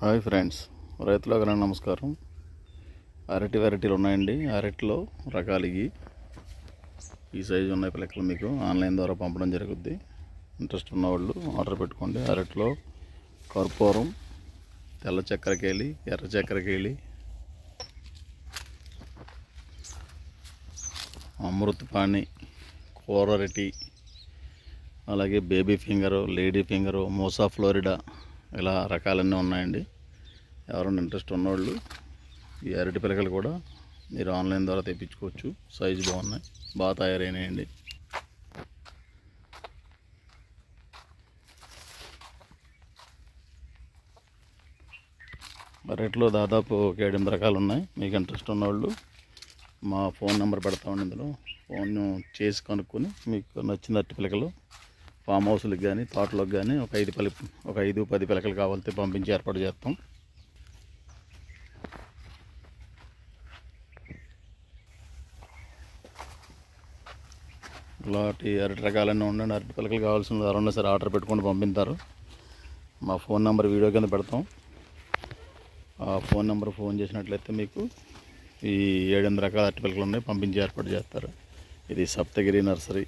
Hi friends, రైతులకు నమస్కారం. అరటి వెరైటీలు ఉన్నాయండి. అరటిలో రకాలు ఈ సైజు ఉన్నాయి పిల్లకలు మీకు ఆన్లైన్ ద్వారా పంపడం జరుగుద్ది. ఇంట్రెస్ట్ ఉన్నవాళ్ళు ఆర్డర్ పెట్టుకోండి. అరటిలో కర్పూరం, తెల్ల చక్కెరకేళి, ఎర్ర చక్కెరకేళి, అమృతపాణి, కూరరటి, అలాగే baby finger, lady finger, Mosa Florida, ఇలా రకాలన్నీ ఉన్నాయండి. ఎవరైనా ఇంట్రెస్ట్ ఉన్నవాళ్ళు ఈ అరటి పిలకలు కూడా మీరు ఆన్లైన్ ద్వారా తెప్పించుకోవచ్చు. సైజు బాగున్నాయి, బాగా తయారైనాయండి. అరటిలో దాదాపు 7-8 రకాలు ఉన్నాయి. మీకు ఇంట్రెస్ట్ ఉన్నవాళ్ళు మా ఫోన్ నెంబర్ పెడతామండి. ఇందులో ఫోన్ చేసి కనుక్కొని మీకు నచ్చిన అరటి పిలకలు ఫామ్ హౌస్లకు కానీ తోటలకు కానీ ఒక 5-10 పిలకలు కావాలితే పంపించి ఏర్పాటు చేస్తాం. ఇలాంటి అరటి రకాలన్నీ ఉండండి. అరటి పిలకలు కావాల్సిన ఎవరన్నా సరే ఆర్డర్ పెట్టుకొని పంపిస్తారు. మా ఫోన్ నెంబర్ వీడియో కింద పెడతాం. ఆ ఫోన్ నెంబర్ ఫోన్ చేసినట్లయితే మీకు ఈ 7-8 రకాల అరటి పిలకలు ఉన్నాయి, పంపించి ఏర్పాటు చేస్తారు. ఇది సప్తగిరి నర్సరీ.